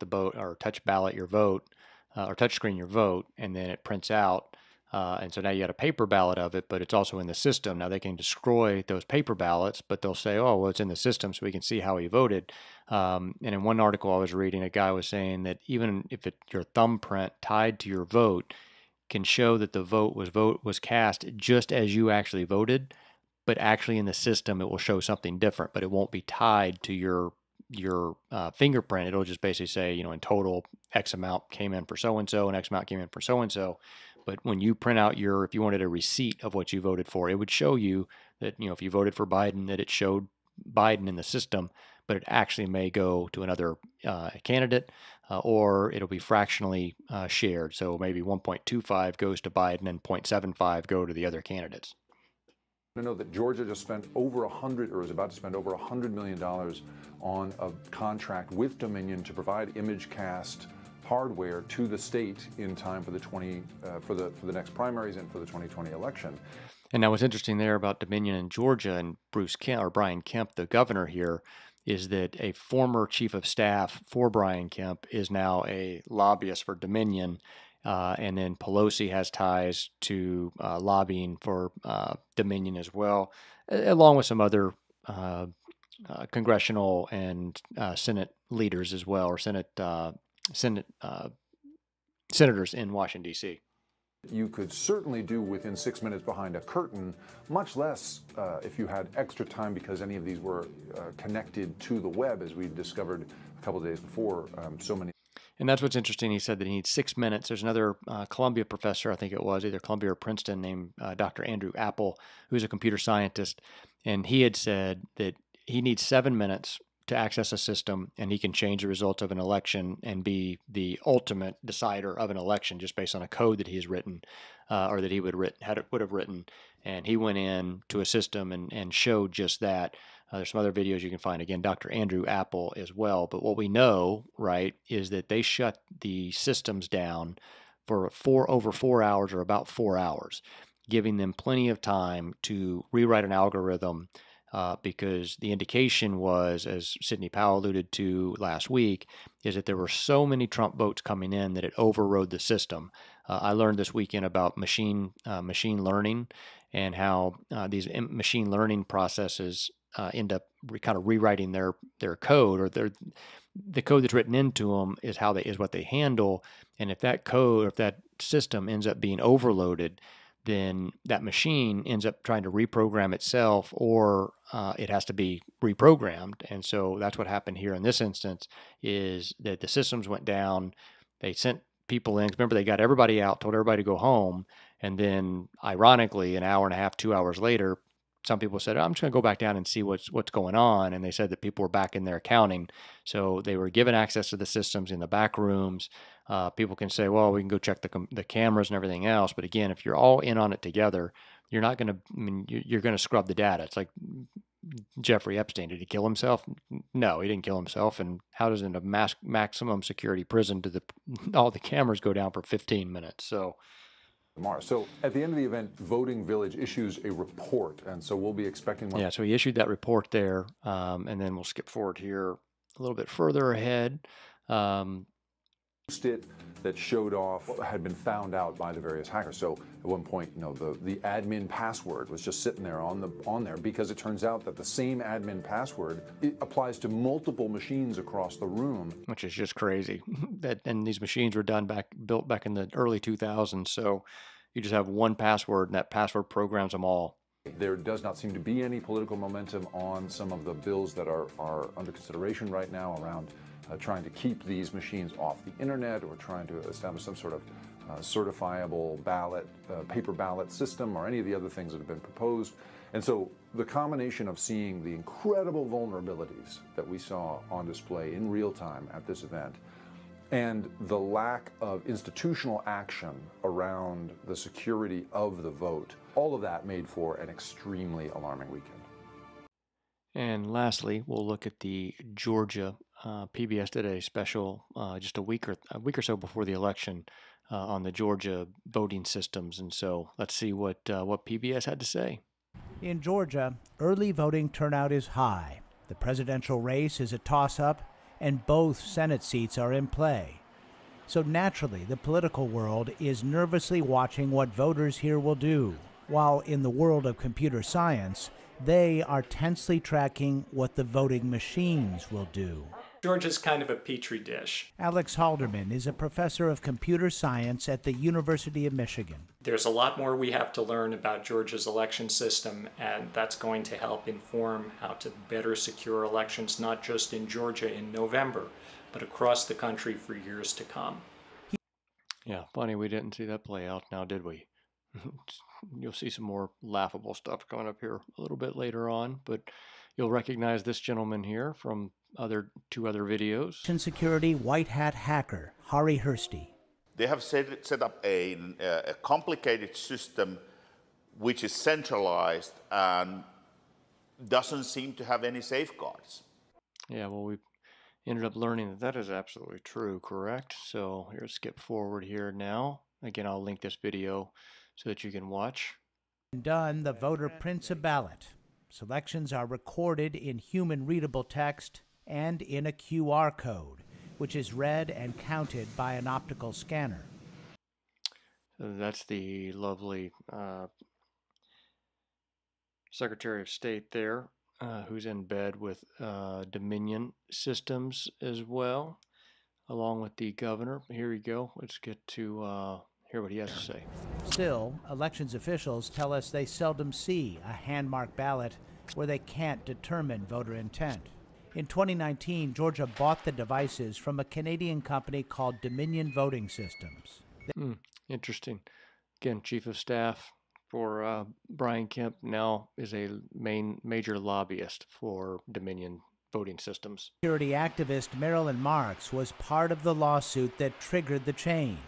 S1: your vote, or touch screen your vote, and then it prints out. And so now you got a paper ballot of it, but it's also in the system. Now they can destroy those paper ballots, but they'll say, oh, well, it's in the system so we can see how he voted. And in one article I was reading, a guy was saying that even if your thumbprint tied to your vote can show that the vote was cast just as you actually voted, but actually in the system it will show something different, but it won't be tied to your fingerprint. It'll just basically say, in total, X amount came in for so-and-so and X amount came in for so-and-so. But when you print out if you wanted a receipt of what you voted for, it would show you that, if you voted for Biden, that it showed Biden in the system, but it actually may go to another candidate, or it'll be fractionally shared. So maybe 1.25 goes to Biden and 0.75 go to the other candidates.
S14: I know that Georgia just spent is about to spend over $100 million on a contract with Dominion to provide ImageCast hardware to the state in time for the next primaries and for the 2020 election.
S1: And now what's interesting there about Dominion in Georgia and Brian Kemp, the governor here, is that a former chief of staff for Brian Kemp is now a lobbyist for Dominion. And then Pelosi has ties to lobbying for Dominion as well. along with some other congressional and Senate leaders as well, or senators in Washington, D.C.
S14: You could certainly do within 6 minutes behind a curtain, much less if you had extra time because any of these were connected to the web, as we discovered a couple of days before. So many.
S1: And that's what's interesting. He said that he needs 6 minutes. There's another Columbia professor, I think it was, either Columbia or Princeton, named Dr. Andrew Apple, who's a computer scientist. And he had said that he needs 7 minutes to access a system, and he can change the results of an election and be the ultimate decider of an election just based on a code that he's written, or that he would have written. And he went in to a system and showed just that. There's some other videos you can find. Again, Dr. Andrew Apple as well. But what we know, right, is that they shut the systems down for over 4 hours, or about 4 hours, giving them plenty of time to rewrite an algorithm. Because the indication was, as Sidney Powell alluded to last week, is that there were so many Trump votes coming in that it overrode the system. I learned this weekend about machine learning and how these machine learning processes end up kind of rewriting their code, or the code that's written into them is what they handle. And if that code, or if that system ends up being overloaded, then that machine ends up trying to reprogram itself, or it has to be reprogrammed. And so that's what happened here in this instance, is that the systems went down. They sent people in. Remember, they got everybody out, told everybody to go home. And then, ironically, an hour and a half, 2 hours later, some people said, I'm just going to go back down and see what's going on. And they said that people were back in there counting. So they were given access to the systems in the back rooms. People can say, well, we can go check the cameras and everything else. But again, if you're all in on it together, you're not going to, you're going to scrub the data. It's like Jeffrey Epstein. Did he kill himself? No, he didn't kill himself. And how does in a maximum security prison all the cameras go down for 15 minutes? So
S14: at the end of the event, Voting Village issues a report, and so we'll be expecting one.
S1: Yeah, so he issued that report there, and then we'll skip forward here a little bit further ahead.
S14: That showed off what had been found out by the various hackers. So at one point, the admin password was just sitting there on there, because it turns out that the same admin password applies to multiple machines across the room,
S1: which is just crazy. And these machines were built back in the early 2000s. So you just have one password, and that password programs them all.
S14: There does not seem to be any political momentum on some of the bills that are under consideration right now around trying to keep these machines off the internet, or trying to establish some sort of certifiable ballot, paper ballot system, or any of the other things that have been proposed. And so the combination of seeing the incredible vulnerabilities that we saw on display in real time at this event, and the lack of institutional action around the security of the vote, all of that made for an extremely alarming weekend.
S1: And lastly, we'll look at the Georgia. PBS did a special just a week or so before the election on the Georgia voting systems, and so let's see what PBS had to say.
S15: In Georgia, early voting turnout is high. The presidential race is a toss-up, and both Senate seats are in play. So naturally, the political world is nervously watching what voters here will do, while in the world of computer science, they are tensely tracking what the voting machines will do.
S16: Georgia's kind of a petri dish.
S15: Alex Halderman is a professor of computer science at the University of Michigan.
S16: There's a lot more we have to learn about Georgia's election system, and that's going to help inform how to better secure elections, not just in Georgia in November, but across the country for years to come.
S1: Yeah, funny we didn't see that play out now, did we? You'll see some more laughable stuff coming up here a little bit later on, but you'll recognize this gentleman here from two other videos.
S15: Security white hat hacker Harri Hursti.
S7: They have set up a complicated system which is centralized and doesn't seem to have any safeguards.
S1: Yeah, well, we ended up learning that is absolutely true, correct? So here, skip forward here now. Again, I'll link this video so that you can watch.
S15: Done, the voter prints a ballot. Selections are recorded in human-readable text and in a QR code, which is read and counted by an optical scanner.
S1: So that's the lovely Secretary of State there, who's in bed with Dominion Systems as well, along with the governor. Here we go. Let's get to hear what he has to say.
S15: Still, elections officials tell us they seldom see a hand-marked ballot where they can't determine voter intent. In 2019, Georgia bought the devices from a Canadian company called Dominion Voting Systems.
S1: Interesting. Again, Chief of Staff for Brian Kemp now is a major lobbyist for Dominion Voting Systems.
S15: Security activist Marilyn Marks was part of the lawsuit that triggered the change.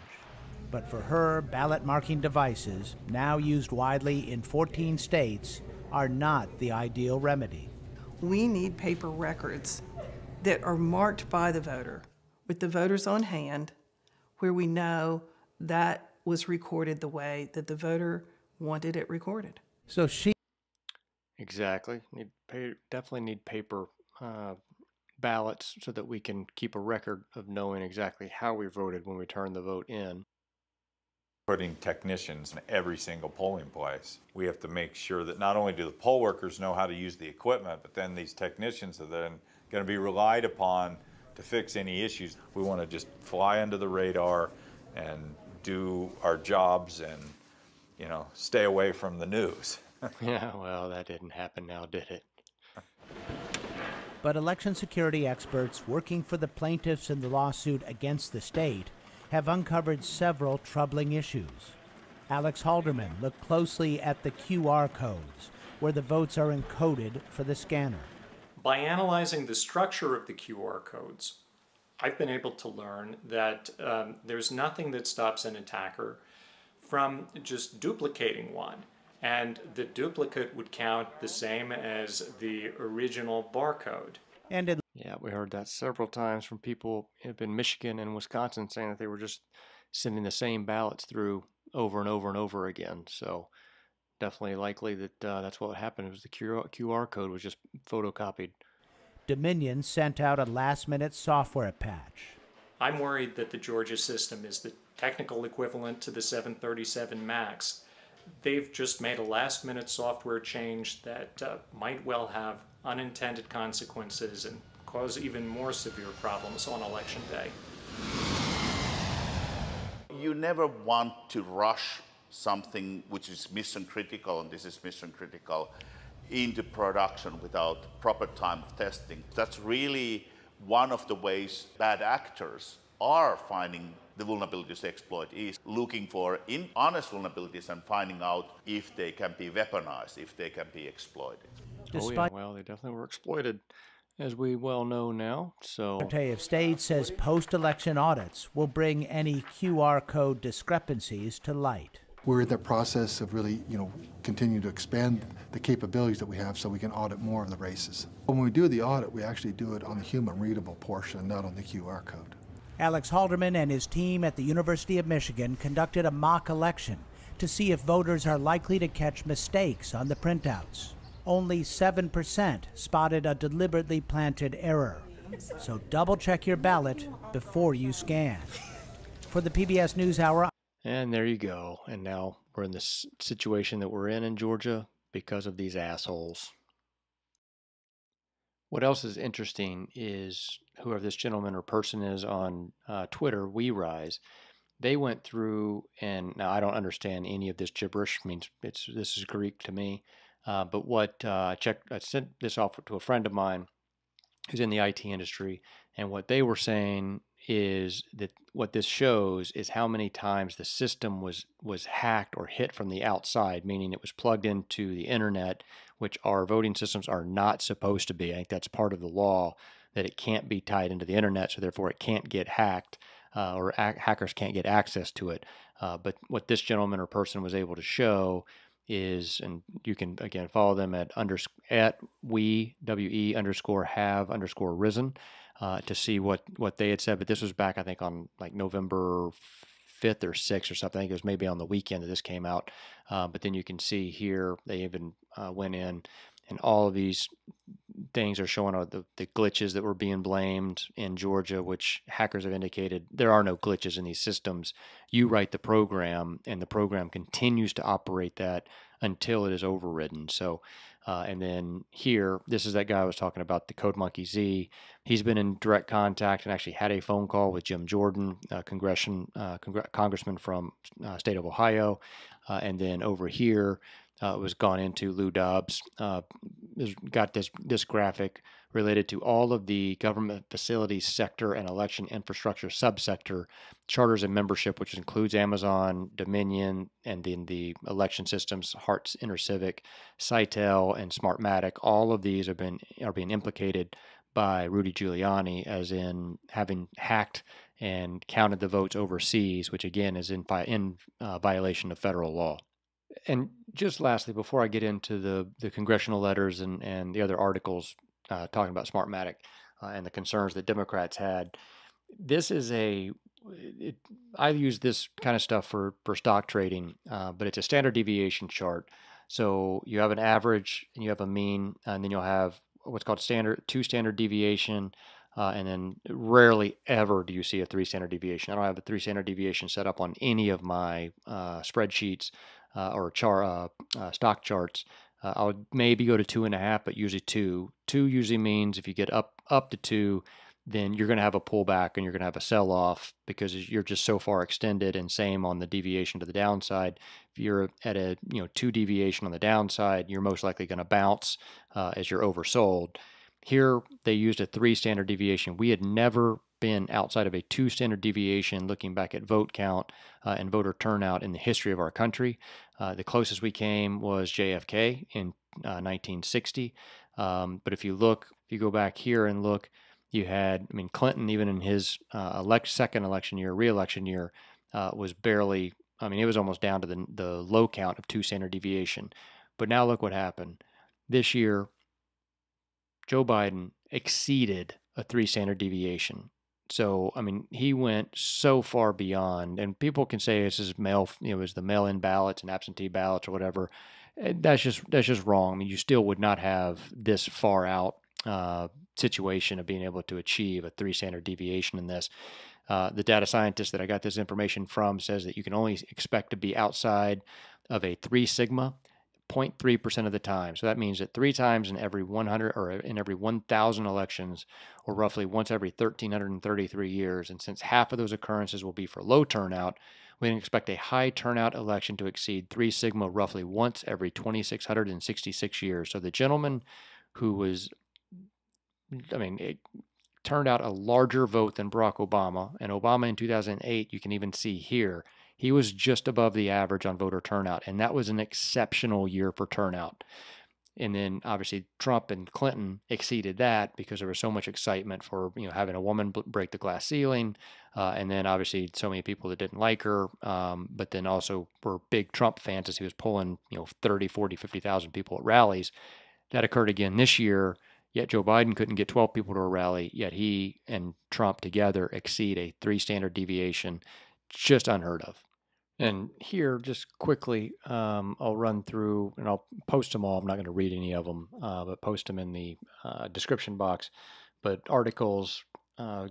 S15: But for her, ballot marking devices, now used widely in 14 states, are not the ideal remedy.
S17: We need paper records that are marked by the voter, with the voters on hand, where we know that was recorded the way that the voter wanted it recorded.
S15: So she...
S1: Exactly. Definitely need paper ballots so that we can keep a record of knowing exactly how we voted when we turn the vote in.
S18: Putting technicians in every single polling place. We have to make sure that not only do the poll workers know how to use the equipment, but then these technicians are then going to be relied upon to fix any issues. We want to just fly under the radar and do our jobs and, you know, stay away from the news.
S1: Yeah, well, that didn't happen now, did it?
S15: But election security experts working for the plaintiffs in the lawsuit against the state have uncovered several troubling issues. Alex Halderman looked closely at the QR codes, where the votes are encoded for the scanner.
S16: By analyzing the structure of the QR codes, I've been able to learn that there's nothing that stops an attacker from just duplicating one. And the duplicate would count the same as the original barcode.
S1: Yeah, we heard that several times from people up in Michigan and Wisconsin saying that they were just sending the same ballots through over and over and over again. So definitely likely that that's what happened. It was the QR code was just photocopied.
S15: Dominion sent out a last-minute software patch.
S16: I'm worried that the Georgia system is the technical equivalent to the 737 MAX. They've just made a last-minute software change that might well have unintended consequences and cause even more severe problems on election day.
S7: You never want to rush something which is mission critical, and this is mission critical, into production without proper time of testing. That's really one of the ways bad actors are finding the vulnerabilities to exploit, is looking for honest vulnerabilities and finding out if they can be weaponized, if they can be exploited.
S1: Oh yeah, well, they definitely were exploited, as we well know now. So,
S15: Secretary of State says post-election audits will bring any QR code discrepancies to light.
S19: We're in the process of really, continuing to expand the capabilities that we have so we can audit more of the races. When we do the audit, we actually do it on the human readable portion, not on the QR code.
S15: Alex Halderman and his team at the University of Michigan conducted a mock election to see if voters are likely to catch mistakes on the printouts. Only 7% spotted a deliberately planted error. So double-check your ballot before you scan. For the PBS NewsHour.
S1: And there you go. And now we're in this situation that we're in Georgia because of these assholes. What else is interesting is whoever this gentleman or person is on Twitter, WeRise, they went through, and now I don't understand any of this gibberish. I mean, this is Greek to me. But what I sent this off to a friend of mine who's in the IT industry, and what they were saying is that what this shows is how many times the system was hacked or hit from the outside, meaning it was plugged into the internet, which our voting systems are not supposed to be. I think that's part of the law, that it can't be tied into the internet, so therefore it can't get hacked, or hackers can't get access to it. But what this gentleman or person was able to show is, and you can again follow them at we_have_risen to see what they had said. But this was back, I think, on like November 5th or 6th or something. I think it was maybe on the weekend that this came out. But then you can see here they even went in, and all of these things are showing the glitches that were being blamed in Georgia, which hackers have indicated there are no glitches in these systems. You write the program, and the program continues to operate that until it is overridden. So And then here, this is that guy I was talking about, the Code Monkey Z. He's been in direct contact and actually had a phone call with Jim Jordan, congressman from state of Ohio. And then over here was gone into Lou Dobbs. Got this graphic related to all of the government facilities sector and election infrastructure subsector charters and membership, which includes Amazon, Dominion, and then the election systems, Hart's InterCivic, Sitel, and Smartmatic. All of these are being implicated by Rudy Giuliani as in having hacked and counted the votes overseas, which again is in violation of federal law. And just lastly, before I get into the congressional letters and the other articles talking about Smartmatic and the concerns that Democrats had, this is I use this kind of stuff for stock trading, but it's a standard deviation chart. So you have an average and you have a mean, and then you'll have what's called two standard deviation, and then rarely ever do you see a 3 standard deviation. I don't have a 3 standard deviation set up on any of my spreadsheets or stock charts. I would maybe go to 2.5, but usually 2. 2 usually means if you get up to 2, then you're going to have a pullback and you're going to have a sell-off because you're just so far extended. And same on the deviation to the downside. If you're at a 2 deviation on the downside, you're most likely going to bounce as you're oversold. Here they used a 3 standard deviation. We had never been outside of a 2 standard deviation looking back at vote count and voter turnout in the history of our country. The closest we came was JFK in 1960. But if you go back here and look, you had, Clinton, even in his second election year, re-election year, was barely, it was almost down to the low count of 2 standard deviation. But now look what happened. This year, Joe Biden exceeded a 3 standard deviation. So, he went so far beyond, and people can say this is was the mail-in ballots and absentee ballots or whatever. That's just wrong. You still would not have this far out situation of being able to achieve a 3 standard deviation in this. The data scientist that I got this information from says that you can only expect to be outside of a 3 sigma 0.3% of the time. So that means that 3 times in every 100 or in every 1,000 elections, or roughly once every 1,333 years. And since half of those occurrences will be for low turnout, we can expect a high turnout election to exceed 3 sigma roughly once every 2,666 years. So the gentleman who was, it turned out a larger vote than Barack Obama, and Obama in 2008, you can even see here, he was just above the average on voter turnout, and that was an exceptional year for turnout. And then obviously Trump and Clinton exceeded that because there was so much excitement for having a woman break the glass ceiling, and then obviously so many people that didn't like her, but then also were big Trump fans as he was pulling 30, 40, 50,000 people at rallies. That occurred again this year. Yet Joe Biden couldn't get 12 people to a rally, yet he and Trump together exceed a 3 standard deviation, just unheard of. And here, just quickly, I'll run through, and I'll post them all. I'm not going to read any of them, but post them in the description box. But articles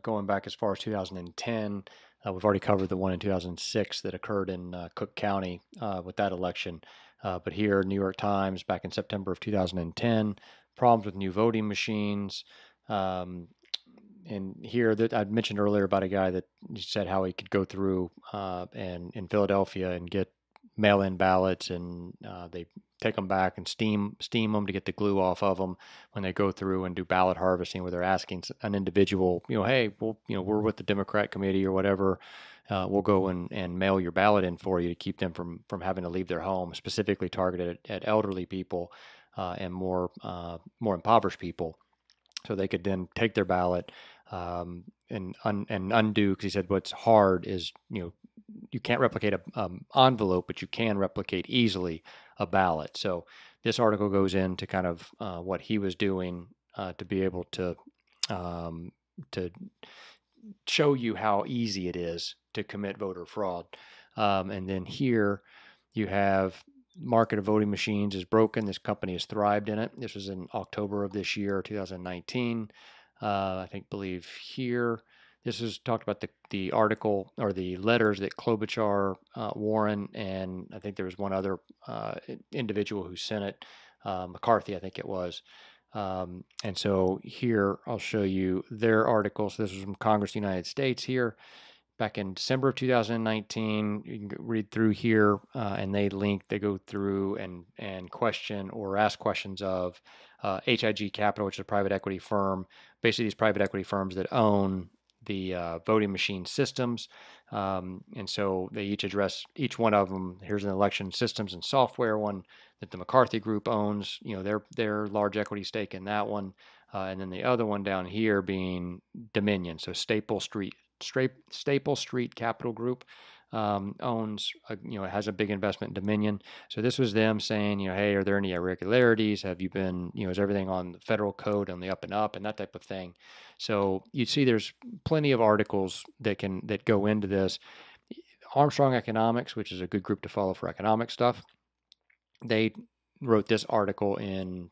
S1: going back as far as 2010, we've already covered the one in 2006 that occurred in Cook County with that election. But here, New York Times, back in September of 2010, problems with new voting machines. And here, that I mentioned earlier about a guy that said how he could go through and in Philadelphia and get mail-in ballots, and they take them back and steam them to get the glue off of them when they go through and do ballot harvesting, where they're asking an individual, hey, well, we're with the Democrat committee or whatever. We'll go and mail your ballot in for you to keep them from having to leave their home, specifically targeted at elderly people and more impoverished people. So they could then take their ballot and undo, because he said what's hard is, you can't replicate an envelope, but you can replicate easily a ballot. So this article goes into kind of what he was doing to be able to show you how easy it is to commit voter fraud. And then here you have market of voting machines is broken. This company has thrived in it. This was in October of this year, 2019. Believe here, this was talked about the article or the letters that Klobuchar, Warren, and I think there was one other individual who sent it McCarthy, I think it was. And so here I'll show you their article. So this was from Congress of the United States here back in December of 2019. You can read through here, and they go through and question or ask questions of HIG Capital, which is a private equity firm, basically these private equity firms that own the voting machine systems. And so they each address each one of them. Here's an election systems and software one that the McCarthy Group owns, their large equity stake in that one. And then the other one down here being Dominion. So Staple Street Capital Group owns, it has a big investment in Dominion. So this was them saying, hey, are there any irregularities? Have you been, is everything on the federal code on the up and that type of thing? So you see there's plenty of articles that go into this. Armstrong Economics, which is a good group to follow for economic stuff, they wrote this article in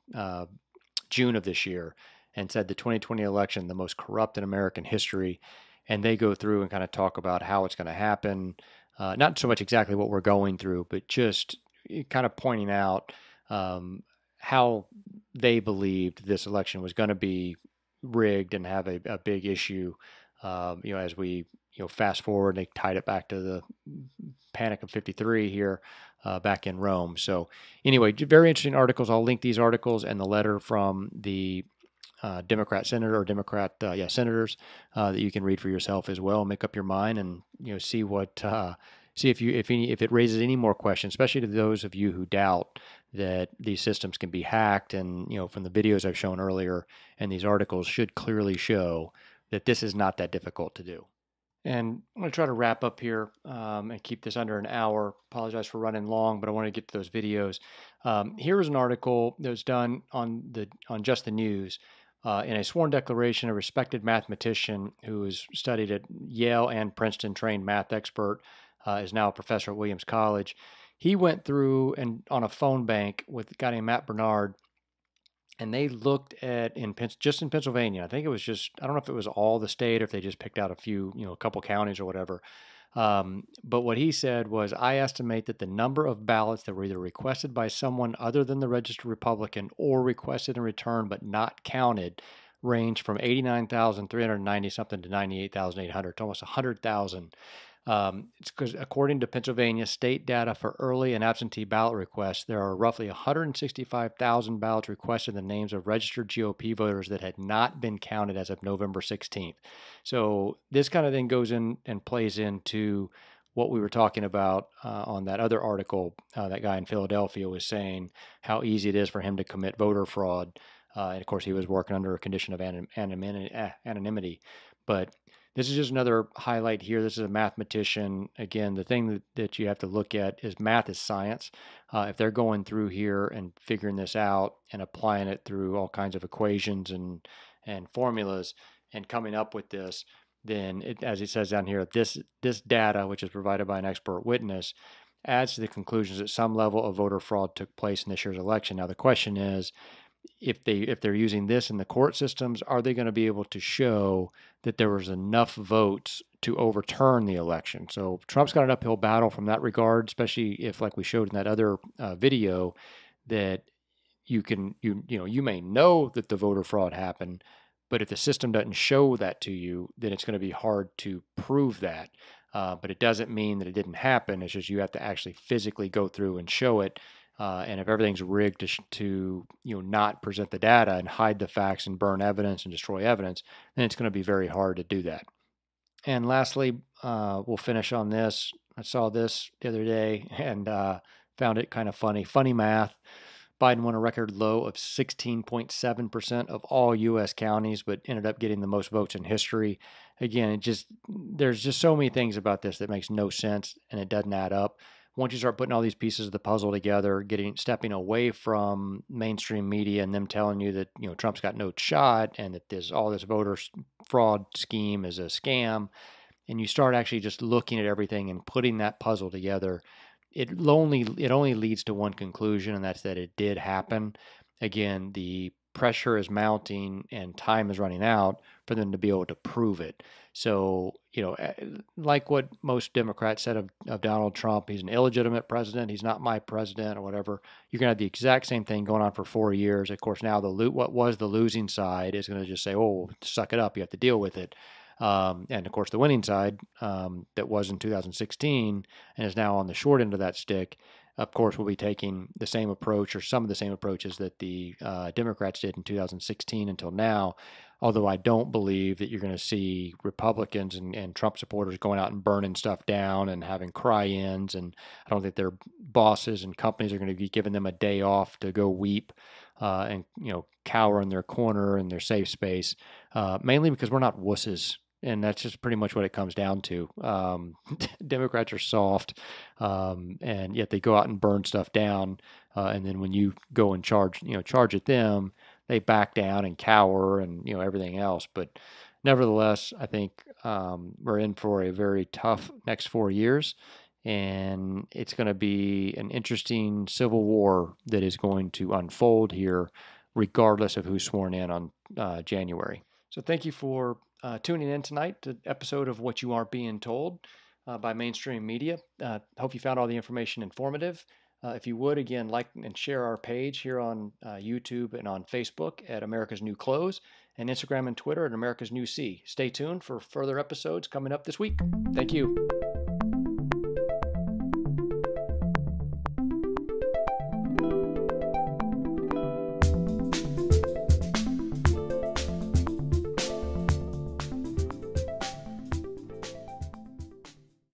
S1: June of this year and said the 2020 election, the most corrupt in American history. And they go through and kind of talk about how it's going to happen. Not so much exactly what we're going through, but just kind of pointing out how they believed this election was going to be rigged and have a big issue. As we fast forward, they tied it back to the Panic of ~53 here back in Rome. So anyway, very interesting articles. I'll link these articles and the letter from the Democrat senator or senators that you can read for yourself as well. Make up your mind and see what if it raises any more questions, especially to those of you who doubt that these systems can be hacked. And from the videos I've shown earlier, and these articles should clearly show that this is not that difficult to do. And I'm going to try to wrap up here and keep this under an hour. Apologize for running long, but I want to get to those videos. Here is an article that was done on Just the News. In a sworn declaration, a respected mathematician who has studied at Yale and Princeton, trained math expert, is now a professor at Williams College. He went through and on a phone bank with a guy named Matt Bernard, and they looked at just in Pennsylvania. I think it was I don't know if it was all the state or if they just picked out a few, a couple counties or whatever. But what he said was, I estimate that the number of ballots that were either requested by someone other than the registered Republican or requested in return but not counted range from 89,390 something to 98,800, to almost 100,000. It's because according to Pennsylvania state data for early and absentee ballot requests, there are roughly 165,000 ballots requested in the names of registered GOP voters that had not been counted as of November 16th. So this kind of thing goes in and plays into what we were talking about on that other article. That guy in Philadelphia was saying how easy it is for him to commit voter fraud. And of course, he was working under a condition of anonymity. But this is just another highlight here. This is a mathematician. Again, the thing that you have to look at is math is science. If they're going through here and figuring this out and applying it through all kinds of equations and formulas and coming up with this, then as it says down here, this data, which is provided by an expert witness, adds to the conclusions that some level of voter fraud took place in this year's election. Now the question is, if they're using this in the court systems, are they going to be able to show that there was enough votes to overturn the election? So Trump's got an uphill battle from that regard, especially if, like we showed in that other video, that you may know that the voter fraud happened, but if the system doesn't show that to you, then it's going to be hard to prove that. But it doesn't mean that it didn't happen. It's just you have to actually physically go through and show it. And if everything's rigged to not present the data and hide the facts and burn evidence and destroy evidence, then it's going to be very hard to do that. And lastly, we'll finish on this. I saw this the other day and found it kind of funny. Funny math. Biden won a record low of 16.7% of all U.S. counties, but ended up getting the most votes in history. Again, there's just so many things about this that makes no sense and it doesn't add up. Once you start putting all these pieces of the puzzle together, stepping away from mainstream media and them telling you that Trump's got no shot and that all this voter fraud scheme is a scam, and you start actually just looking at everything and putting that puzzle together, it only leads to one conclusion, and that's that it did happen. Again, the pressure is mounting and time is running out for them to be able to prove it. So, like what most Democrats said of Donald Trump, he's an illegitimate president. He's not my president or whatever. You're going to have the exact same thing going on for 4 years. Of course, now what was the losing side is going to just say, oh, suck it up. You have to deal with it. And of course, the winning side that was in 2016 and is now on the short end of that stick, of course, will be taking the same approach or some of the same approaches that the Democrats did in 2016 until now. Although I don't believe that you're going to see Republicans and Trump supporters going out and burning stuff down and having cry-ins. And I don't think their bosses and companies are going to be giving them a day off to go weep and cower in their corner in their safe space, mainly because we're not wusses. And that's just pretty much what it comes down to. Democrats are soft, and yet they go out and burn stuff down. And then when you go and charge at them, they back down and cower and everything else. But nevertheless, I think we're in for a very tough next 4 years, and it's going to be an interesting civil war that is going to unfold here, regardless of who's sworn in on January. So thank you for tuning in tonight to an episode of What You Aren't Being Told by Mainstream Media. Hope you found all the information informative. If you would, again, like and share our page here on YouTube and on Facebook at America's New Clothes, and Instagram and Twitter at America's New C. Stay tuned for further episodes coming up this week. Thank you.